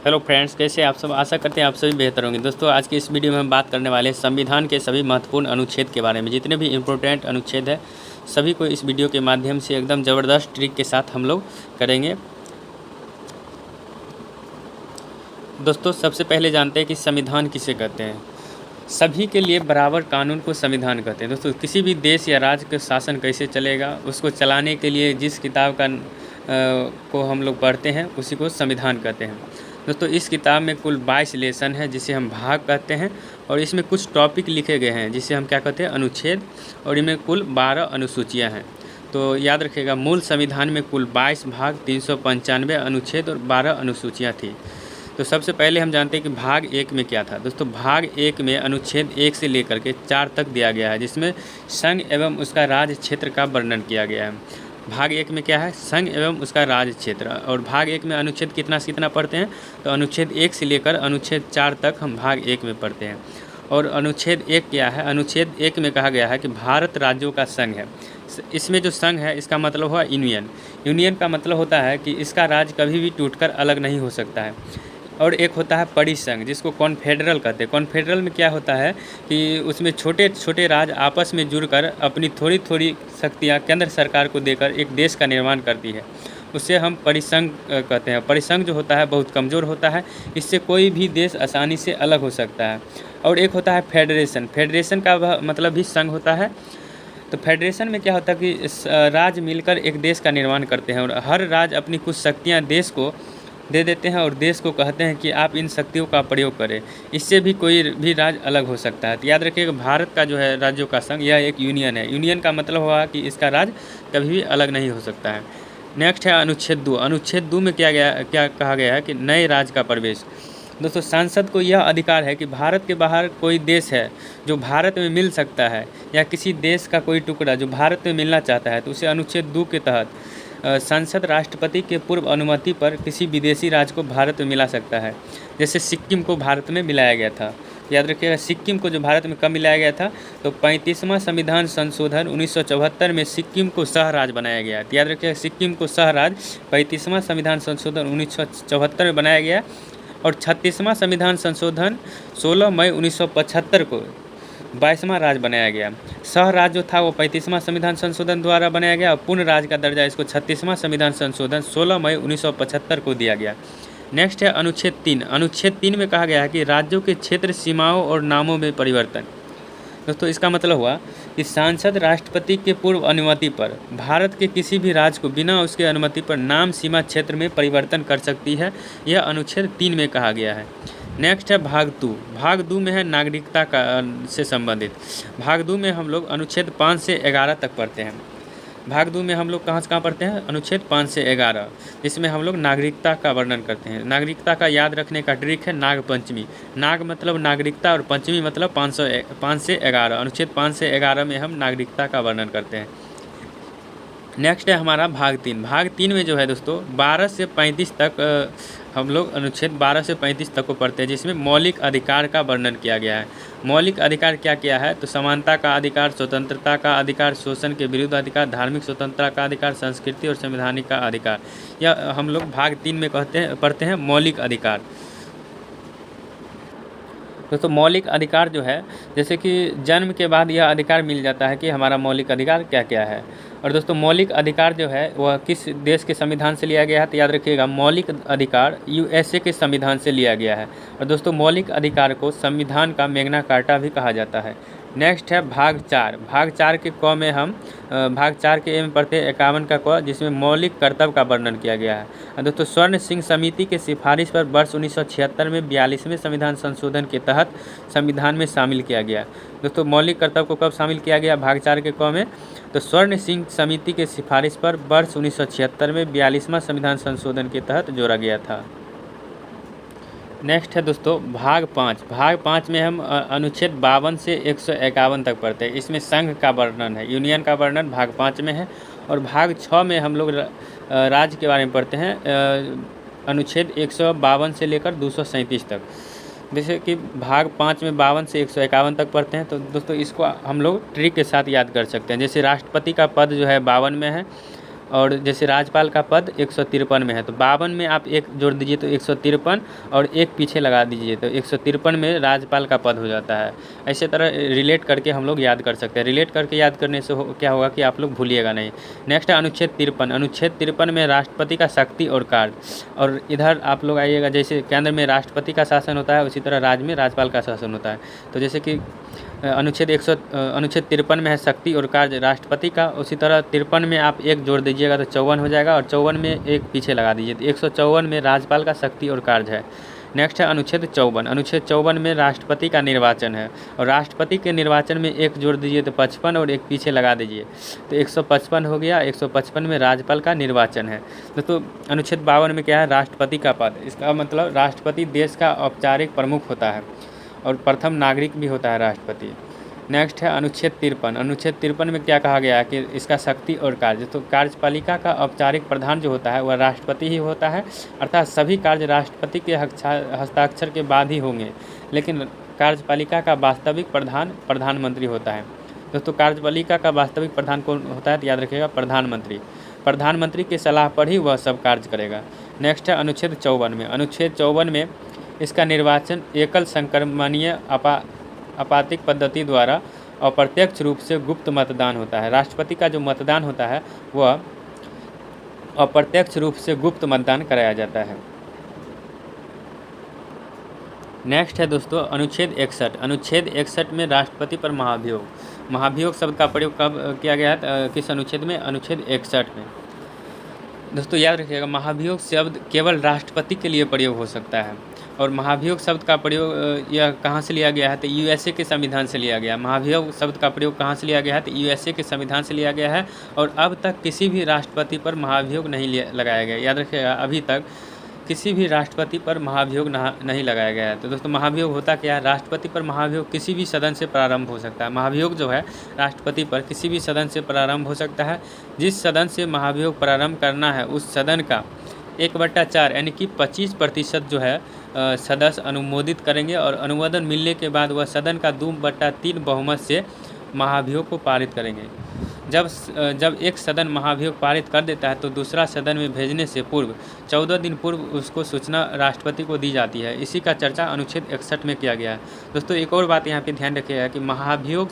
Hello friends, कैसे आप सब। आशा करते हैं आप सभी बेहतर होंगे। दोस्तों, आज की इस वीडियो में हम बात करने वाले हैं संविधान के सभी महत्वपूर्ण अनुच्छेद के बारे में। जितने भी इम्पोर्टेंट अनुच्छेद है सभी को इस वीडियो के माध्यम से एकदम ज़बरदस्त ट्रिक के साथ हम लोग करेंगे। दोस्तों, सबसे पहले जानते हैं कि संविधान किसे कहते हैं। सभी के लिए बराबर कानून को संविधान कहते हैं। दोस्तों, किसी भी देश या राज्य का शासन कैसे चलेगा उसको चलाने के लिए जिस किताब का को हम लोग पढ़ते हैं उसी को संविधान कहते हैं। दोस्तों, इस किताब में कुल 22 लेसन है जिसे हम भाग कहते हैं, और इसमें कुछ टॉपिक लिखे गए हैं जिसे हम क्या कहते हैं, अनुच्छेद, और इनमें कुल 12 अनुसूचियाँ हैं। तो याद रखिएगा, मूल संविधान में कुल 22 भाग, 395 अनुच्छेद और 12 अनुसूचियाँ थी। तो सबसे पहले हम जानते हैं कि भाग 1 में क्या था। दोस्तों, भाग 1 में अनुच्छेद 1 से लेकर के 4 तक दिया गया है, जिसमें संघ एवं उसका राज्य क्षेत्र का वर्णन किया गया है। भाग 1 में क्या है, संघ एवं उसका राज्य क्षेत्र। और भाग 1 में अनुच्छेद कितना से कितना पढ़ते हैं, तो अनुच्छेद 1 से लेकर अनुच्छेद 4 तक हम भाग 1 में पढ़ते हैं। और अनुच्छेद 1 क्या है, अनुच्छेद 1 में कहा गया है कि भारत राज्यों का संघ है। इसमें जो संघ है इसका मतलब हुआ यूनियन। यूनियन का मतलब होता है कि इसका राज्य कभी भी टूटकर अलग नहीं हो सकता है। और एक होता है परिसंघ, जिसको कॉन्फेडरल कहते हैं। कॉन्फेडरल में क्या होता है कि उसमें छोटे छोटे राज्य आपस में जुड़कर अपनी थोड़ी थोड़ी शक्तियाँ केंद्र सरकार को देकर एक देश का निर्माण करती है, उसे हम परिसंघ कहते हैं। परिसंघ जो होता है बहुत कमज़ोर होता है, इससे कोई भी देश आसानी से अलग हो सकता है। और एक होता है फेडरेशन। फेडरेशन का मतलब भी संघ होता है। तो फेडरेशन में क्या होता है कि राज्य मिलकर एक देश का निर्माण करते हैं, और हर राज्य अपनी कुछ शक्तियाँ देश को दे देते हैं और देश को कहते हैं कि आप इन शक्तियों का प्रयोग करें। इससे भी कोई भी राज्य अलग हो सकता है। तो याद रखिएगा, भारत का जो है राज्यों का संघ, यह एक यूनियन है। यूनियन का मतलब हुआ कि इसका राज्य कभी भी अलग नहीं हो सकता है। नेक्स्ट है अनुच्छेद 2। अनुच्छेद 2 में क्या कहा गया है कि नए राज्य का प्रवेश। दोस्तों, सांसद को यह अधिकार है कि भारत के बाहर कोई देश है जो भारत में मिल सकता है, या किसी देश का कोई टुकड़ा जो भारत में मिलना चाहता है, तो उसे अनुच्छेद 2 के तहत संसद राष्ट्रपति के पूर्व अनुमति पर किसी विदेशी राज्य को भारत में मिला सकता है। जैसे सिक्किम को भारत में मिलाया गया था। याद रखिएगा, सिक्किम को जो भारत में कब मिलाया गया था, तो 35वां संविधान संशोधन 1974 में सिक्किम को सह राज्य बनाया गया। याद रखिएगा, सिक्किम को सह राज्य 35वां संविधान संशोधन 1974 में बनाया गया। और 36वां संविधान संशोधन 16 मई 1975 को 22वां राज्य बनाया गया। सह राज्य जो था वो 35वां संविधान संशोधन द्वारा बनाया गया, और पूर्ण राज्य का दर्जा इसको 36वां संविधान संशोधन 16 मई 1975 को दिया गया। नेक्स्ट है अनुच्छेद 3। अनुच्छेद 3 में कहा गया है कि राज्यों के क्षेत्र सीमाओं और नामों में परिवर्तन। दोस्तों, इसका मतलब हुआ कि सांसद राष्ट्रपति के पूर्व अनुमति पर भारत के किसी भी राज्य को बिना उसके अनुमति पर नाम, सीमा, क्षेत्र में परिवर्तन कर सकती है। यह अनुच्छेद 3 में कहा गया है। नेक्स्ट है भाग 2। भाग 2 में है नागरिकता का से संबंधित। भाग 2 में हम लोग अनुच्छेद 5 से 11 तक पढ़ते हैं। भाग 2 में हम लोग कहाँ से कहाँ पढ़ते हैं, अनुच्छेद 5 से 11, जिसमें हम लोग नागरिकता का वर्णन करते हैं। नागरिकता का याद रखने का ट्रिक है नाग पंचमी। नाग मतलब नागरिकता और पंचमी मतलब 5 से 11। अनुच्छेद 5 से 11 में हम नागरिकता का वर्णन करते हैं। नेक्स्ट है हमारा भाग 3। भाग 3 में जो है दोस्तों 12 से 35 तक हम लोग अनुच्छेद 12 से 35 तक को पढ़ते हैं, जिसमें मौलिक अधिकार का वर्णन किया गया है। मौलिक अधिकार क्या क्या है, तो समानता का अधिकार, स्वतंत्रता का अधिकार, शोषण के विरुद्ध अधिकार, धार्मिक स्वतंत्रता का अधिकार, संस्कृति और संवैधानिक का अधिकार। यह हम लोग भाग 3 में पढ़ते हैं मौलिक अधिकार। दोस्तों, मौलिक अधिकार जो है, जैसे कि जन्म के बाद यह अधिकार मिल जाता है कि हमारा मौलिक अधिकार क्या क्या है। और दोस्तों, मौलिक अधिकार जो है वह किस देश के संविधान से लिया गया है, तो याद रखिएगा मौलिक अधिकार यूएसए के संविधान से लिया गया है। और दोस्तों, मौलिक अधिकार को संविधान का मैग्ना कार्टा भी कहा जाता है। नेक्स्ट है भाग 4। भाग 4 के क में हम भाग 4 के ए में पढ़ते हैं 51 का क, जिसमें मौलिक कर्तव्य का वर्णन किया गया है। और दोस्तों, स्वर्ण सिंह समिति के सिफारिश पर वर्ष 1976 में 42वें संविधान संशोधन के तहत संविधान में शामिल किया गया। दोस्तों, मौलिक कर्तव्य को कब शामिल किया गया, भाग 4 के क में, तो स्वर्ण सिंह समिति के सिफारिश पर वर्ष 1976 में 42वां संविधान संशोधन के तहत जोड़ा गया था। नेक्स्ट है दोस्तों भाग 5। भाग 5 में हम अनुच्छेद 52 से 151 तक पढ़ते हैं। इसमें संघ का वर्णन है, यूनियन का वर्णन भाग 5 में है। और भाग 6 में हम लोग राज्य के बारे में पढ़ते हैं, अनुच्छेद 152 से लेकर 237 तक। जैसे कि भाग 5 में 52 से 151 तक पढ़ते हैं, तो दोस्तों इसको हम लोग ट्रिक के साथ याद कर सकते हैं। जैसे राष्ट्रपति का पद जो है 52 में है, और जैसे राज्यपाल का पद 153 में है तो 52 में आप एक जोड़ दीजिए तो 153 और एक पीछे लगा दीजिए तो 153 में राज्यपाल का पद हो जाता है। ऐसे तरह रिलेट करके हम लोग याद कर सकते हैं। रिलेट करके याद करने से क्या होगा कि आप लोग भूलिएगा नहीं। नेक्स्ट है अनुच्छेद 53। अनुच्छेद 53 में राष्ट्रपति का शक्ति और कार्य, और इधर आप लोग आइएगा, जैसे केंद्र में राष्ट्रपति का शासन होता है उसी तरह राज्य में राज्यपाल का शासन होता है। तो जैसे कि अनुच्छेद 53 में है शक्ति और कार्य राष्ट्रपति का, उसी तरह 53 में आप एक जोड़ दीजिएगा तो 54 हो जाएगा और 54 में एक पीछे लगा दीजिए तो 154 में राज्यपाल का शक्ति और कार्य है। नेक्स्ट है अनुच्छेद 54। अनुच्छेद 54 में राष्ट्रपति का निर्वाचन है और राष्ट्रपति के निर्वाचन में एक जोड़ दीजिए तो 55 और एक पीछे लगा दीजिए तो 155 हो गया। 155 में राज्यपाल का निर्वाचन है। तो अनुच्छेद 52 में क्या है, राष्ट्रपति का पद। इसका मतलब राष्ट्रपति देश का औपचारिक प्रमुख होता है और प्रथम नागरिक भी होता है राष्ट्रपति। नेक्स्ट है अनुच्छेद 53। अनुच्छेद 53 में क्या कहा गया है कि इसका शक्ति और कार्य, तो कार्यपालिका का औपचारिक प्रधान जो होता है वह राष्ट्रपति ही होता है, अर्थात सभी कार्य राष्ट्रपति के हस्ताक्षर के बाद ही होंगे, लेकिन कार्यपालिका का वास्तविक प्रधान प्रधानमंत्री होता है। दोस्तों कार्यपालिका का वास्तविक प्रधान कौन होता है तो याद रखिएगा प्रधानमंत्री। प्रधानमंत्री की सलाह पर ही वह सब कार्य करेगा। नेक्स्ट है अनुच्छेद 54 में। अनुच्छेद 54 में इसका निर्वाचन एकल संक्रमणीय आपातिक पद्धति द्वारा अप्रत्यक्ष रूप से गुप्त मतदान होता है। राष्ट्रपति का जो मतदान होता है वह अप्रत्यक्ष रूप से गुप्त मतदान कराया जाता है। नेक्स्ट है दोस्तों अनुच्छेद 61। अनुच्छेद 61 में राष्ट्रपति पर महाभियोग। महाभियोग शब्द का प्रयोग कब किया गया है, किस अनुच्छेद में, अनुच्छेद 61 में। दोस्तों याद रखिएगा महाभियोग शब्द केवल राष्ट्रपति के लिए प्रयोग हो सकता है और महाभियोग शब्द का प्रयोग यह कहाँ से लिया गया है तो यूएसए के संविधान से लिया गया। महाभियोग शब्द का प्रयोग कहाँ से लिया गया है तो यूएसए के संविधान से लिया गया है और अब तक किसी भी राष्ट्रपति पर महाभियोग नहीं लगाया गया। याद रखिएगा अभी तक किसी भी राष्ट्रपति पर महाभियोग नहीं लगाया गया है। तो दोस्तों महाभियोग होता क्या है, राष्ट्रपति पर महाभियोग किसी भी सदन से प्रारंभ हो सकता है। महाभियोग जो है राष्ट्रपति पर किसी भी सदन से प्रारंभ हो सकता है। जिस सदन से महाभियोग प्रारंभ करना है उस सदन का 1/4 यानी कि 25% जो है सदस्य अनुमोदित करेंगे और अनुमोदन मिलने के बाद वह सदन का 2/3 बहुमत से महाभियोग को पारित करेंगे। जब एक सदन महाभियोग पारित कर देता है तो दूसरा सदन में भेजने से पूर्व 14 दिन पूर्व उसको सूचना राष्ट्रपति को दी जाती है। इसी का चर्चा अनुच्छेद 61 में किया गया है। दोस्तों एक और बात यहाँ पे ध्यान रखिएगा कि महाभियोग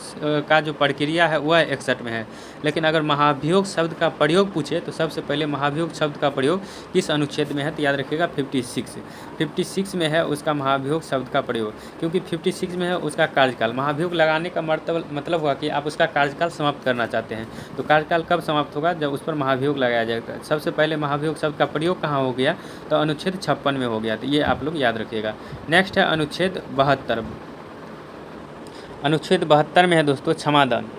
का जो प्रक्रिया है वह 61 में है, लेकिन अगर महाभियोग शब्द का प्रयोग पूछे तो सबसे पहले महाभियोग शब्द का प्रयोग किस अनुच्छेद में है तो याद रखिएगा 56 में है उसका महाभियोग शब्द का प्रयोग, क्योंकि 56 में है उसका कार्यकाल। महाभियोग लगाने का मतलब हुआ कि आप उसका कार्यकाल समाप्त करना चाहते हैं। तो कार्यकाल कब समाप्त होगा, जब उस पर महाभियोग लगाया जाएगा। सबसे पहले महाभियोग शब्द का प्रयोग कहाँ हो गया तो अनुच्छेद 56 में हो गया। तो ये आप लोग याद रखिएगा। नेक्स्ट है अनुच्छेद 72। अनुच्छेद 72 में है दोस्तों क्षमादान।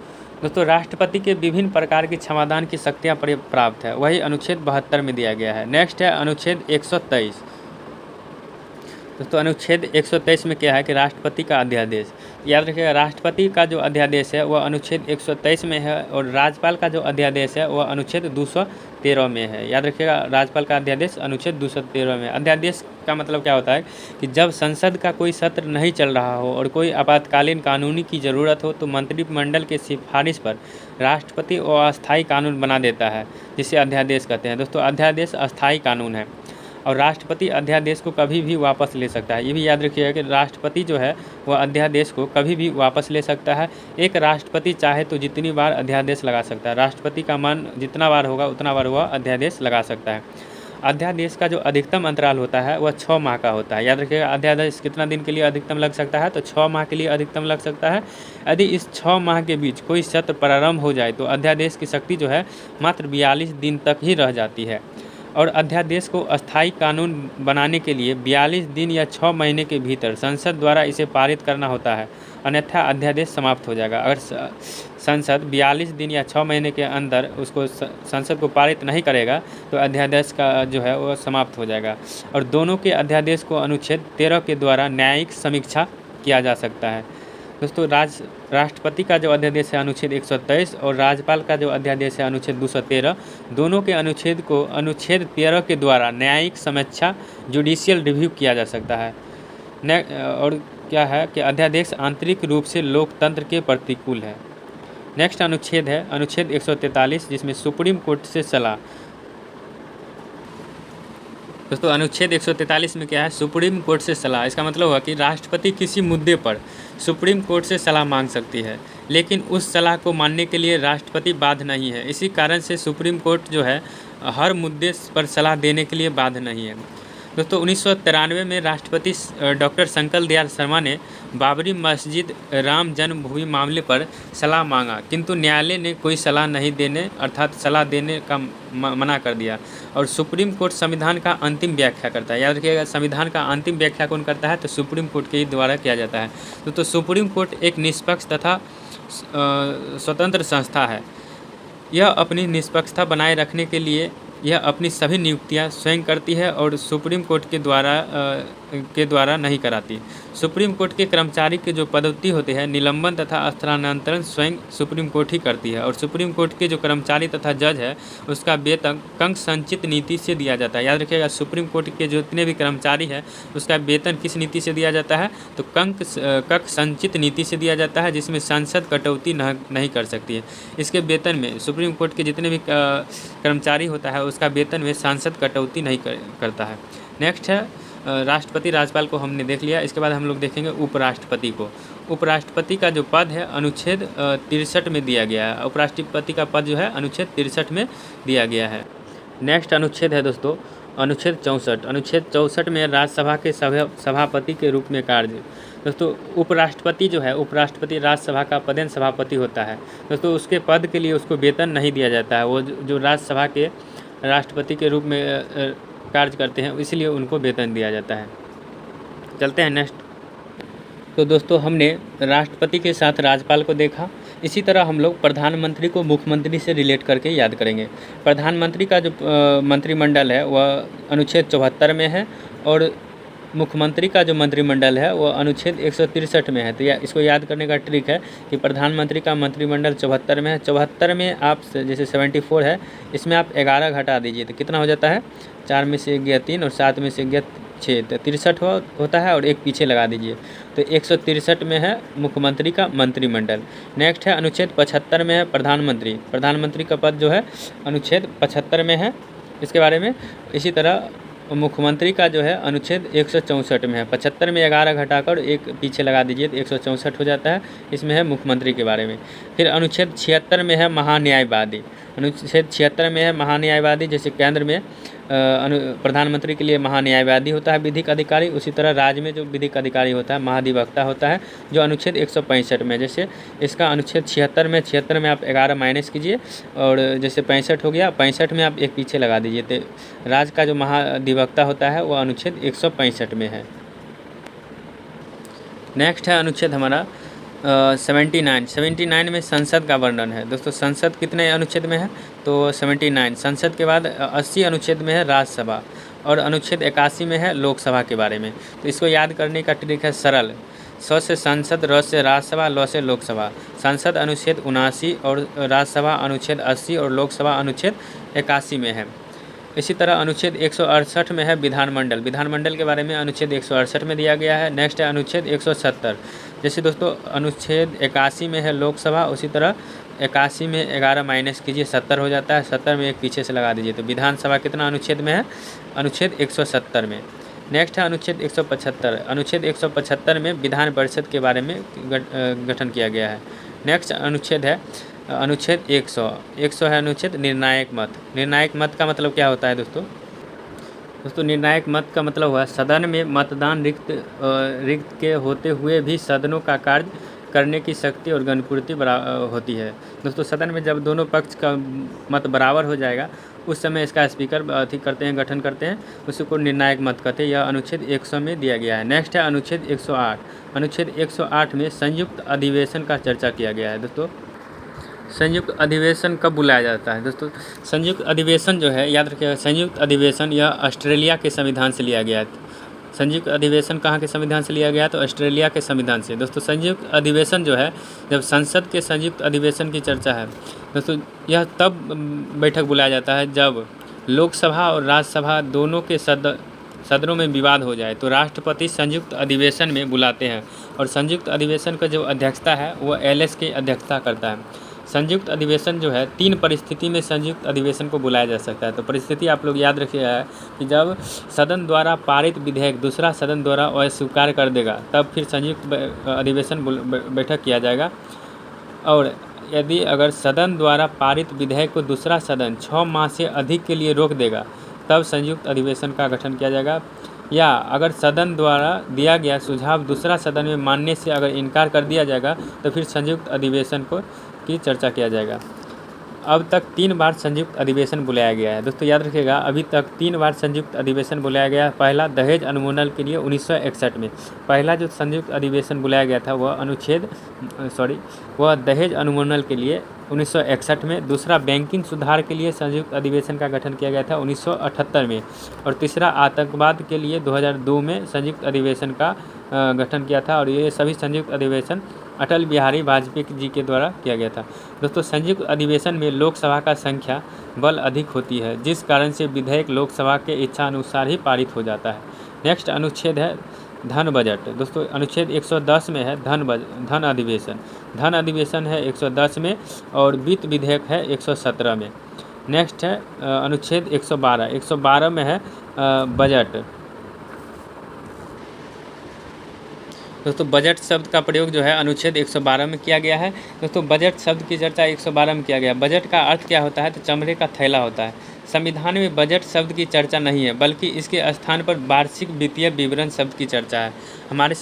दोस्तों राष्ट्रपति के विभिन्न प्रकार की क्षमादान की शक्तियाँ प्राप्त है, वही अनुच्छेद 72 में दिया गया है। नेक्स्ट है अनुच्छेद 123। दोस्तों अनुच्छेद 123 में क्या है कि राष्ट्रपति का अध्यादेश। याद रखिएगा राष्ट्रपति का जो अध्यादेश है वह अनुच्छेद 123 में है और राज्यपाल का जो अध्यादेश है वह अनुच्छेद 213 में है। याद रखिएगा राज्यपाल का अध्यादेश अनुच्छेद 213 में। अध्यादेश का मतलब क्या होता है कि जब संसद का कोई सत्र नहीं चल रहा हो और कोई आपातकालीन कानूनी की ज़रूरत हो तो मंत्रिमंडल के सिफारिश पर राष्ट्रपति अस्थायी कानून बना देता है, जिसे अध्यादेश कहते हैं। दोस्तों अध्यादेश अस्थायी कानून है और राष्ट्रपति अध्यादेश को कभी भी वापस ले सकता है। ये भी याद रखिएगा कि राष्ट्रपति जो है वह अध्यादेश को कभी भी वापस ले सकता है। एक राष्ट्रपति चाहे तो जितनी बार अध्यादेश लगा सकता है, राष्ट्रपति का मन जितना बार होगा उतना बार वह अध्यादेश लगा सकता है। अध्यादेश का जो अधिकतम अंतराल होता है वह 6 माह का होता है। याद रखिएगा अध्यादेश कितना दिन के लिए अधिकतम लग सकता है तो 6 माह के लिए अधिकतम लग सकता है। यदि इस 6 माह के बीच कोई सत्र प्रारंभ हो जाए तो अध्यादेश की शक्ति जो है मात्र 42 दिन तक ही रह जाती है और अध्यादेश को अस्थायी कानून बनाने के लिए 42 दिन या 6 महीने के भीतर संसद द्वारा इसे पारित करना होता है, अन्यथा अध्यादेश समाप्त हो जाएगा। अगर संसद 42 दिन या 6 महीने के अंदर उसको संसद को पारित नहीं करेगा तो अध्यादेश का जो है वो समाप्त हो जाएगा। और दोनों के अध्यादेश को अनुच्छेद 13 के द्वारा न्यायिक समीक्षा किया जा सकता है। दोस्तों राष्ट्रपति का जो अध्यादेश है अनुच्छेद 123 और राज्यपाल का जो अध्यादेश है अनुच्छेद 213, दोनों के अनुच्छेद को अनुच्छेद 13 के द्वारा न्यायिक समीक्षा जुडिशियल रिव्यू किया जा सकता है। और क्या है कि अध्यादेश आंतरिक रूप से लोकतंत्र के प्रतिकूल है। नेक्स्ट अनुच्छेद है अनुच्छेद 143, जिसमें सुप्रीम कोर्ट से सलाह। दोस्तों अनुच्छेद 143 में क्या है, सुप्रीम कोर्ट से सलाह। इसका मतलब हुआ कि राष्ट्रपति किसी मुद्दे पर सुप्रीम कोर्ट से सलाह मांग सकती है, लेकिन उस सलाह को मानने के लिए राष्ट्रपति बाध्य नहीं है। इसी कारण से सुप्रीम कोर्ट जो है हर मुद्दे पर सलाह देने के लिए बाध्य नहीं है। दोस्तों 1993 में राष्ट्रपति डॉक्टर शंकर दयाल शर्मा ने बाबरी मस्जिद राम जन्मभूमि मामले पर सलाह मांगा, किंतु न्यायालय ने कोई सलाह नहीं देने अर्थात सलाह देने का मना कर दिया। और सुप्रीम कोर्ट संविधान का अंतिम व्याख्या करता है। याद रखिएगा, संविधान का अंतिम व्याख्या कौन करता है, तो सुप्रीम कोर्ट के ही द्वारा किया जाता है। तो सुप्रीम कोर्ट एक निष्पक्ष तथा स्वतंत्र संस्था है। यह अपनी निष्पक्षता बनाए रखने के लिए यह अपनी सभी नियुक्तियां स्वयं करती है और सुप्रीम कोर्ट के द्वारा नहीं कराती। सुप्रीम कोर्ट के कर्मचारी के जो पदोन्नति होते हैं, निलंबन तथा स्थानांतरण स्वयं सुप्रीम कोर्ट ही करती है। और सुप्रीम कोर्ट के जो कर्मचारी तथा जज है, उसका वेतन कंक संचित नीति से दिया जाता है। याद रखिएगा, सुप्रीम कोर्ट के जितने भी कर्मचारी है उसका वेतन किस नीति से दिया जाता है, तो कंक संचित नीति से दिया जाता है, जिसमें संसद कटौती नहीं कर सकती है। इसके वेतन में सुप्रीम कोर्ट के जितने भी कर्मचारी होता है उसका वेतन में सांसद कटौती नहीं करता है। नेक्स्ट है राष्ट्रपति राज्यपाल को हमने देख लिया। इसके बाद हम लोग देखेंगे उपराष्ट्रपति को। उपराष्ट्रपति का जो पद है अनुच्छेद 63 में दिया गया है। उपराष्ट्रपति का पद जो है अनुच्छेद 63 में दिया गया है। नेक्स्ट अनुच्छेद है दोस्तों अनुच्छेद 64। अनुच्छेद 64 में राज्यसभा के सभापति के रूप में कार्य। दोस्तों उपराष्ट्रपति जो है, उपराष्ट्रपति राज्यसभा का पदेन सभापति होता है। दोस्तों उसके पद के लिए उसको वेतन नहीं दिया जाता है। वो जो राज्यसभा के राष्ट्रपति के रूप में कार्य करते हैं, इसलिए उनको वेतन दिया जाता है। चलते हैं नेक्स्ट। तो दोस्तों हमने राष्ट्रपति के साथ राज्यपाल को देखा। इसी तरह हम लोग प्रधानमंत्री को मुख्यमंत्री से रिलेट करके याद करेंगे। प्रधानमंत्री का जो मंत्रिमंडल है वह अनुच्छेद 74 में है और मुख्यमंत्री का जो मंत्रिमंडल है वो अनुच्छेद 163 में है। तो इसको याद करने का ट्रिक है कि प्रधानमंत्री का मंत्रिमंडल 74 में है। 74 में आप जैसे 74 है, इसमें आप 11 घटा दीजिए तो कितना हो जाता है, 4 में से 1 गया 3 और 7 में से 1 गया 6, तो 63 होता है और एक पीछे लगा दीजिए तो 163 में है मुख्यमंत्री का मंत्रिमंडल। नेक्स्ट है अनुच्छेद 75 में है प्रधानमंत्री। प्रधानमंत्री का पद जो है अनुच्छेद 75 में है। इसके बारे में इसी तरह मुख्यमंत्री का जो है अनुच्छेद 164 में है। 75 में 11 घटाकर एक पीछे लगा दीजिए तो 164 हो जाता है। इसमें है मुख्यमंत्री के बारे में। फिर अनुच्छेद 76 में है महान्यायवादी। अनुच्छेद 76 में है महान्यायवादी। जैसे केंद्र में प्रधानमंत्री के लिए महान्यायवादी होता है विधिक अधिकारी, उसी तरह राज्य में जो विधिक अधिकारी होता है महाधिवक्ता होता है, जो अनुच्छेद 165 में। जैसे इसका अनुच्छेद 76 में 76 में आप 11 माइनस कीजिए और जैसे 65 हो गया, 65 में आप एक पीछे लगा दीजिए तो राज्य का जो महाधिवक्ता होता है वो अनुच्छेद 165 में है। नेक्स्ट है अनुच्छेद हमारा 79 में संसद का वर्णन है। दोस्तों संसद कितने अनुच्छेद में है, तो 79। संसद के बाद 80 अनुच्छेद में है राज्यसभा और अनुच्छेद 81 में है लोकसभा के बारे में। तो इसको याद करने का ट्रिक है सरल। स से संसद, र से राज्यसभा, ल से लोकसभा। संसद अनुच्छेद 79 और राज्यसभा अनुच्छेद 80 और लोकसभा अनुच्छेद 81 में है। इसी तरह अनुच्छेद 168 में है विधानमंडल। विधानमंडल के बारे में अनुच्छेद 168 में दिया गया है। नेक्स्ट है अनुच्छेद 170। जैसे दोस्तों अनुच्छेद 81 में है लोकसभा, उसी तरह 81 में 11 माइनस कीजिए 70 हो जाता है। 70 में एक पीछे से लगा दीजिए तो विधानसभा कितना अनुच्छेद में है, अनुच्छेद 170 में। नेक्स्ट है अनुच्छेद 175। अनुच्छेद 175 में विधान परिषद के बारे में गठन किया गया है। नेक्स्ट अनुच्छेद है अनुच्छेद 100 है अनुच्छेद निर्णायक मत। निर्णायक मत का मतलब क्या होता है दोस्तों निर्णायक मत का मतलब हुआ सदन में मतदान रिक्त के होते हुए भी सदनों का कार्य करने की शक्ति और गणपूर्ति होती है। दोस्तों सदन में जब दोनों पक्ष का मत बराबर हो जाएगा उस समय इसका स्पीकर गठन करते हैं, उसी को निर्णायक मत कहते हैं। यह अनुच्छेद 100 में दिया गया है। नेक्स्ट है अनुच्छेद 108। अनुच्छेद 108 में संयुक्त अधिवेशन का चर्चा किया गया है। दोस्तों संयुक्त अधिवेशन कब बुलाया जाता है, दोस्तों संयुक्त अधिवेशन जो है याद रखिएगा, संयुक्त अधिवेशन यह ऑस्ट्रेलिया के संविधान से लिया गया है। संयुक्त अधिवेशन कहाँ के संविधान से लिया गया, तो ऑस्ट्रेलिया के संविधान से। दोस्तों संयुक्त अधिवेशन जो है जब संसद के संयुक्त अधिवेशन की चर्चा है दोस्तों, यह तब बैठक बुलाया जाता है जब लोकसभा और राज्यसभा दोनों के सदनों में विवाद हो जाए तो राष्ट्रपति संयुक्त अधिवेशन में बुलाते हैं और संयुक्त अधिवेशन का जो अध्यक्षता है वो एलएस की अध्यक्षता करता है। संयुक्त अधिवेशन जो है 3 परिस्थिति में संयुक्त अधिवेशन को बुलाया जा सकता है। तो परिस्थिति आप लोग याद रखिएगा कि जब सदन द्वारा पारित विधेयक दूसरा सदन द्वारा अस्वीकार कर देगा तब फिर संयुक्त अधिवेशन बैठक किया जाएगा। और यदि अगर सदन द्वारा पारित विधेयक को दूसरा सदन 6 माह से अधिक के लिए रोक देगा तब संयुक्त अधिवेशन का गठन किया जाएगा। या अगर सदन द्वारा दिया गया सुझाव दूसरा सदन में मानने से अगर इनकार कर दिया जाएगा तो फिर संयुक्त अधिवेशन की चर्चा किया जाएगा। अब तक 3 बार संयुक्त अधिवेशन बुलाया गया है। दोस्तों याद रखिएगा, अभी तक 3 बार संयुक्त अधिवेशन बुलाया गया है। पहला दहेज उन्मूलन के लिए 1961 में पहला जो संयुक्त अधिवेशन बुलाया गया था वह दहेज उन्मूलन के लिए 1961 में। दूसरा बैंकिंग सुधार के लिए संयुक्त अधिवेशन का गठन किया गया था 1978 में। और तीसरा आतंकवाद के लिए 2002 में संयुक्त अधिवेशन का गठन किया था। और ये सभी संयुक्त अधिवेशन अटल बिहारी वाजपेयी जी के द्वारा किया गया था। दोस्तों संयुक्त अधिवेशन में लोकसभा का संख्या बल अधिक होती है, जिस कारण से विधेयक लोकसभा के इच्छा अनुसार ही पारित हो जाता है। नेक्स्ट अनुच्छेद है धन बजट। दोस्तों अनुच्छेद 110 में है धन अधिवेशन। धन अधिवेशन है 110 में और वित्त विधेयक है 117 में। नेक्स्ट है अनुच्छेद 112 में है बजट। दोस्तों बजट शब्द का प्रयोग जो है अनुच्छेद 112 में किया गया है। दोस्तों बजट शब्द की चर्चा 112 में किया गया। बजट का अर्थ क्या होता है? तो चमड़े का थैला होता है। संविधान में बजट शब्द की चर्चा नहीं है, बल्कि इसके स्थान पर वार्षिक वित्तीय विवरण शब्द की चर्चा है। हमारे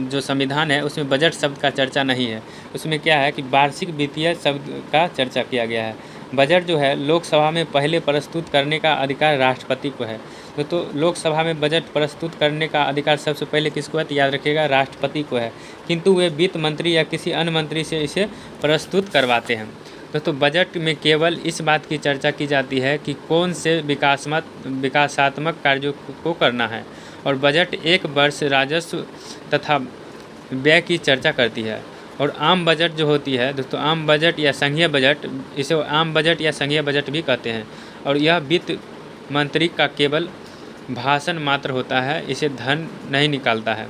जो संविधान है उसमें बजट शब्द का चर्चा नहीं है, उसमें क्या है कि वार्षिक वित्तीय शब्द का चर्चा किया गया है। बजट जो है लोकसभा में पहले प्रस्तुत करने का अधिकार राष्ट्रपति को है। तो लोकसभा में बजट प्रस्तुत करने का अधिकार सबसे पहले किसको है? तो याद रखिएगा राष्ट्रपति को है, किंतु वे वित्त मंत्री या किसी अन्य मंत्री से इसे प्रस्तुत करवाते हैं। दोस्तों बजट में केवल इस बात की चर्चा की जाती है कि कौन से विकासात्मक कार्यों को करना है, और बजट एक वर्ष राजस्व तथा व्यय की चर्चा करती है। और आम बजट जो होती है दोस्तों, आम बजट या संघीय बजट, इसे आम बजट या संघीय बजट भी कहते हैं, और यह वित्त मंत्री का केवल भाषण मात्र होता है, इसे धन नहीं निकालता है।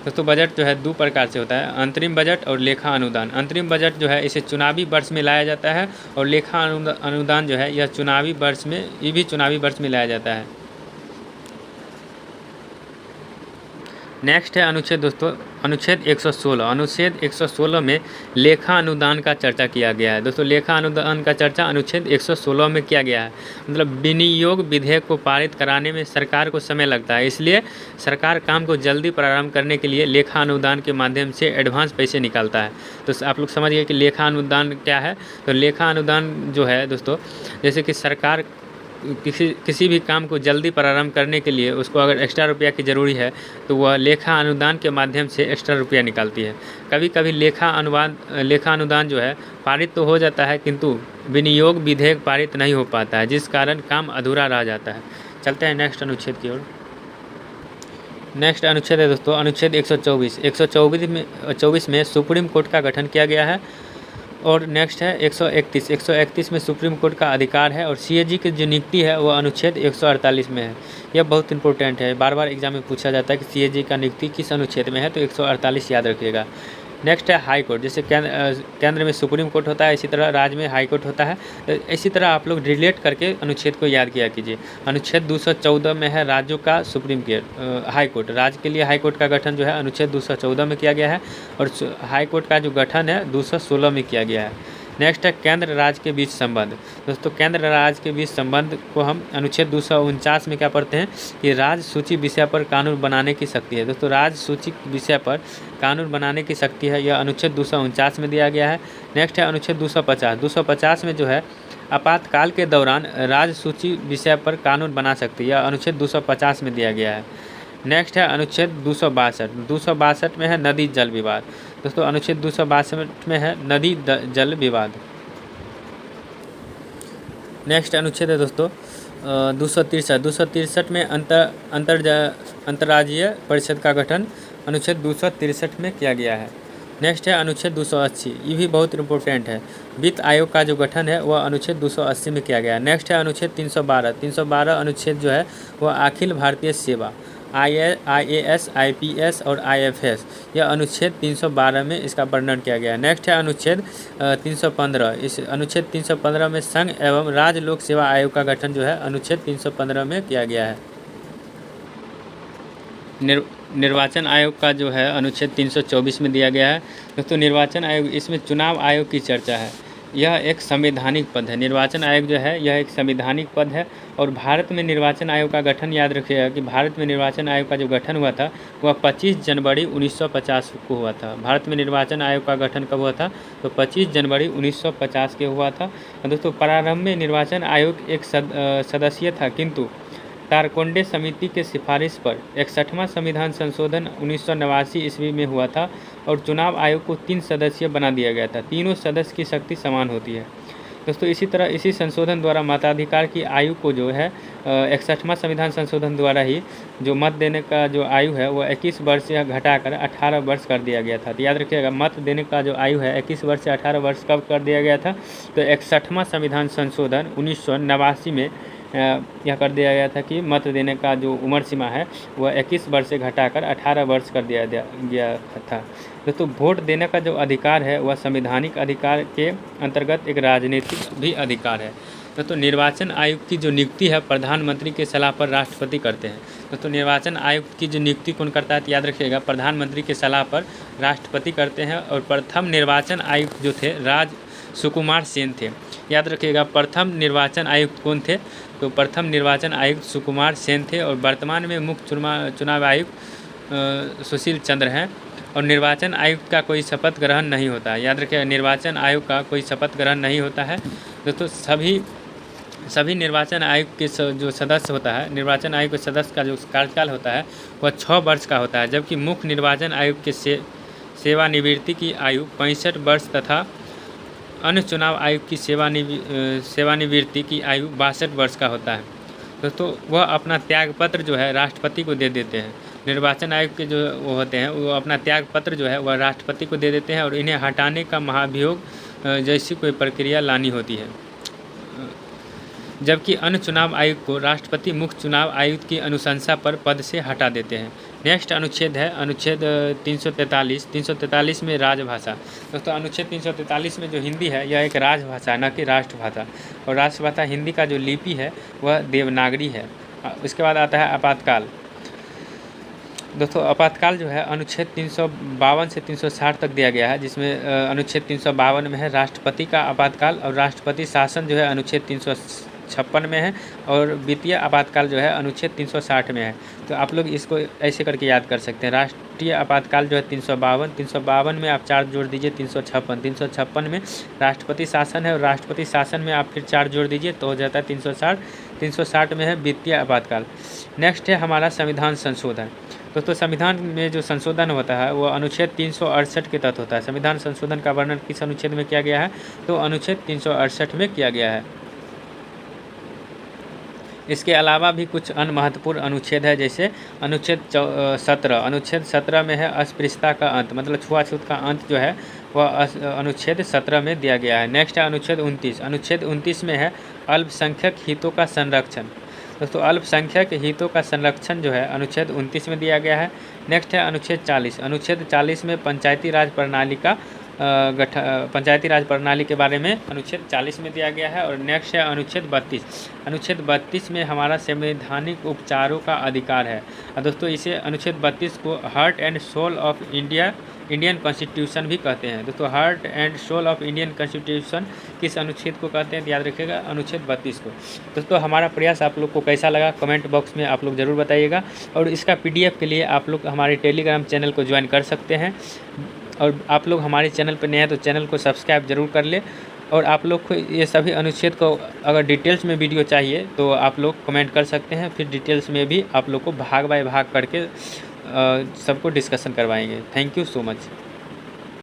दोस्तों बजट जो है 2 प्रकार से होता है, अंतरिम बजट और लेखा अनुदान। अंतरिम बजट जो है इसे चुनावी वर्ष में लाया जाता है, और लेखा अनुदान जो है यह चुनावी वर्ष में लाया जाता है। नेक्स्ट है अनुच्छेद दोस्तों अनुच्छेद 116। अनुच्छेद 116 में लेखा अनुदान का चर्चा किया गया है। दोस्तों लेखा अनुदान का चर्चा अनुच्छेद 116 में किया गया है। मतलब विनियोग विधेयक को पारित कराने में सरकार को समय लगता है, इसलिए सरकार काम को जल्दी प्रारंभ करने के लिए लेखा अनुदान के माध्यम से एडवांस पैसे निकालता है। तो आप लोग समझिए कि लेखा अनुदान क्या है। तो लेखा अनुदान जो है दोस्तों, जैसे कि सरकार किसी भी काम को जल्दी प्रारंभ करने के लिए उसको अगर एक्स्ट्रा रुपया की ज़रूरी है तो वह लेखा अनुदान के माध्यम से एक्स्ट्रा रुपया निकालती है। कभी कभी लेखा अनुदान जो है पारित तो हो जाता है, किंतु विनियोग विधेयक पारित नहीं हो पाता है, जिस कारण काम अधूरा रह जाता है। चलते हैं नेक्स्ट अनुच्छेद की ओर। नेक्स्ट अनुच्छेद है दोस्तों अनुच्छेद 124 में सुप्रीम कोर्ट का गठन किया गया है। और नेक्स्ट है 131 में सुप्रीम कोर्ट का अधिकार है। और सीएजी की जो नियुक्ति है वह अनुच्छेद 148 में है। यह बहुत इंपॉर्टेंट है, बार बार एग्जाम में पूछा जाता है कि सीएजी का नियुक्ति किस अनुच्छेद में है, तो 148 याद रखिएगा। नेक्स्ट है हाई कोर्ट। जैसे केंद्र में सुप्रीम कोर्ट होता है, इसी तरह राज्य में हाई कोर्ट होता है। तो इसी तरह आप लोग रिलेट करके अनुच्छेद को याद किया कीजिए। अनुच्छेद 214 में है राज्यों का सुप्रीम हाई कोर्ट। राज्य के लिए हाई कोर्ट का गठन जो है अनुच्छेद 214 में किया गया है, और हाई कोर्ट का जो गठन है 216 में किया गया है। नेक्स्ट है केंद्र राज्य के बीच संबंध। दोस्तों केंद्र राज्य के बीच संबंध को हम अनुच्छेद 249 में क्या पढ़ते हैं कि राज्य सूची विषय पर कानून बनाने की शक्ति है। दोस्तों राज्य सूची विषय पर कानून बनाने की शक्ति है, यह अनुच्छेद 249 में दिया गया है। नेक्स्ट है अनुच्छेद 250 में जो है आपातकाल के दौरान राज्य सूची विषय पर कानून बना सकती है, यह अनुच्छेद 250 में दिया गया है। नेक्स्ट है अनुच्छेद 262 में है नदी जल विवाद। दोस्तों अनुच्छेद 262 में है नदी जल विवाद। नेक्स्ट अनुच्छेद है दोस्तों 263 में अंतर्राज्यीय परिषद का गठन अनुच्छेद 263 में किया गया है। नेक्स्ट है अनुच्छेद 280, ये भी बहुत इंपॉर्टेंट है। वित्त आयोग का जो गठन है वह अनुच्छेद 280 में किया गया है। नेक्स्ट है अनुच्छेद 312 अनुच्छेद जो है वह अखिल भारतीय सेवा IAS, IPS और IFS। यह अनुच्छेद 312 में इसका वर्णन किया गया है। नेक्स्ट है अनुच्छेद 315। इस अनुच्छेद 315 में संघ एवं राज्य लोक सेवा आयोग का गठन जो है अनुच्छेद 315 में किया गया है। निर्वाचन आयोग का जो है अनुच्छेद 324 में दिया गया है। दोस्तों निर्वाचन आयोग, इसमें चुनाव आयोग की चर्चा है। यह एक संवैधानिक पद है। निर्वाचन आयोग जो है यह एक संवैधानिक पद है और भारत में निर्वाचन आयोग का गठन, याद रखिएगा कि भारत में निर्वाचन आयोग का जो गठन हुआ था वह 25 जनवरी 1950 को हुआ था। भारत में निर्वाचन आयोग का गठन कब हुआ था? तो 25 जनवरी 1950 के हुआ था। दोस्तों प्रारंभ में निर्वाचन आयोग एक सदस्यीय था, किंतु तारकोंडे समिति के सिफारिश पर 61वां संविधान संशोधन 1989 ईस्वी में हुआ था और चुनाव आयोग को 3 सदस्यीय बना दिया गया था। तीनों सदस्य की शक्ति समान होती है। दोस्तों इसी तरह इसी संशोधन द्वारा मताधिकार की आयु को जो है 61वां संविधान संशोधन द्वारा ही जो मत देने का जो आयु है वह 21 वर्ष से घटाकर 18 वर्ष कर दिया गया था। तो याद रखिएगा, मत देने का जो आयु है 21 वर्ष से 18 वर्ष कब कर दिया गया था? तो 61वां संविधान संशोधन 1989 में यह कर दिया गया था कि मत देने का जो उम्र सीमा है वह 21 वर्ष से घटाकर 18 वर्ष कर दिया गया था। दोस्तों वोट देने का जो अधिकार है वह संवैधानिक अधिकार के अंतर्गत एक राजनीतिक भी अधिकार है। दोस्तों निर्वाचन आयुक्त की जो नियुक्ति है प्रधानमंत्री के सलाह पर राष्ट्रपति करते हैं। दोस्तों निर्वाचन आयुक्त की जो नियुक्ति कौन करता है? तो याद रखिएगा, प्रधानमंत्री के सलाह पर राष्ट्रपति करते हैं। और प्रथम निर्वाचन आयुक्त जो थे राज सुकुमार सेन थे। याद रखिएगा, प्रथम निर्वाचन आयुक्त कौन थे? तो प्रथम निर्वाचन आयुक्त सुकुमार सेन थे और वर्तमान में मुख्य चुनाव आयुक्त सुशील चंद्र हैं। और निर्वाचन आयुक्त का कोई शपथ ग्रहण नहीं होता है। याद रखिएगा, निर्वाचन आयोग का कोई शपथ ग्रहण नहीं होता है। दोस्तों सभी निर्वाचन आयोग के जो सदस्य होता है, निर्वाचन आयोग के सदस्य का जो कार्यकाल होता है वह 6 वर्ष का होता है, जबकि मुख्य निर्वाचन आयोग के सेवानिवृत्ति की आयु 65 वर्ष तथा अन्य चुनाव आयोग की सेवानिवृत्ति की आयु 62 वर्ष का होता है। दोस्तों वह अपना त्यागपत्र जो है राष्ट्रपति को दे देते हैं। निर्वाचन आयोग के जो वो होते हैं वो अपना त्यागपत्र जो है वह राष्ट्रपति को दे देते हैं और इन्हें हटाने का महाभियोग जैसी कोई प्रक्रिया लानी होती है। जबकि अन्य चुनाव आयुक्त को राष्ट्रपति मुख्य चुनाव आयुक्त की अनुशंसा पर पद से हटा देते हैं। नेक्स्ट अनुच्छेद है अनुच्छेद 343 में राजभाषा। दोस्तों अनुच्छेद 343 में जो हिंदी है यह एक राजभाषा न कि राष्ट्रभाषा, और राष्ट्रभाषा हिंदी का जो लिपि है वह देवनागरी है। उसके बाद आता है आपातकाल। दोस्तों आपातकाल जो है अनुच्छेद 352 से 360 तक दिया गया है, जिसमें अनुच्छेद 352 में है राष्ट्रपति का आपातकाल और राष्ट्रपति शासन जो है अनुच्छेद 356 में है और वित्तीय आपातकाल जो है अनुच्छेद 360 में है। तो आप लोग इसको ऐसे करके याद कर सकते हैं। राष्ट्रीय आपातकाल जो है 352 में आप 4 जोड़ दीजिए 356 में राष्ट्रपति शासन है और राष्ट्रपति शासन में आप फिर 4 जोड़ दीजिए तो हो जाता है 360 में है वित्तीय आपातकाल। नेक्स्ट है हमारा संविधान संशोधन। दोस्तों संविधान में जो संशोधन होता है वो अनुच्छेद 368 के तहत होता है। संविधान संशोधन का वर्णन किस अनुच्छेद में किया गया है? तो अनुच्छेद 368 में किया गया है। इसके अलावा भी कुछ अन्य महत्वपूर्ण अनुच्छेद है, जैसे अनुच्छेद 17। अनुच्छेद 17 में है अस्पृश्यता का अंत, मतलब छुआछूत का अंत जो है वह अनुच्छेद 17 में दिया गया है। नेक्स्ट है अनुच्छेद 29। अनुच्छेद 29 में है अल्पसंख्यक हितों का संरक्षण। दोस्तों अल्पसंख्यक हितों का संरक्षण जो है अनुच्छेद 29 में दिया गया है। नेक्स्ट है अनुच्छेद 40। अनुच्छेद 40 में पंचायती राज प्रणाली के बारे में अनुच्छेद 40 में दिया गया है। और नेक्स्ट है अनुच्छेद 32। अनुच्छेद 32 में हमारा संवैधानिक उपचारों का अधिकार है। दोस्तों इसे अनुच्छेद 32 को heart and soul of Indian constitution भी कहते हैं। दोस्तों heart and soul of Indian constitution किस अनुच्छेद को कहते हैं? याद रखिएगा अनुच्छेद 32 को। दोस्तों हमारा प्रयास आप लोग को कैसा लगा कमेंट बॉक्स में आप लोग ज़रूर बताइएगा, और इसका PDF के लिए आप लोग हमारे टेलीग्राम चैनल को ज्वाइन कर सकते हैं। और आप लोग हमारे चैनल पर नए हैं तो चैनल को सब्सक्राइब जरूर कर ले। और आप लोग को ये सभी अनुच्छेद को अगर डिटेल्स में वीडियो चाहिए तो आप लोग कमेंट कर सकते हैं, फिर डिटेल्स में भी आप लोग को भाग बाय भाग करके सबको डिस्कशन करवाएंगे। Thank you so much.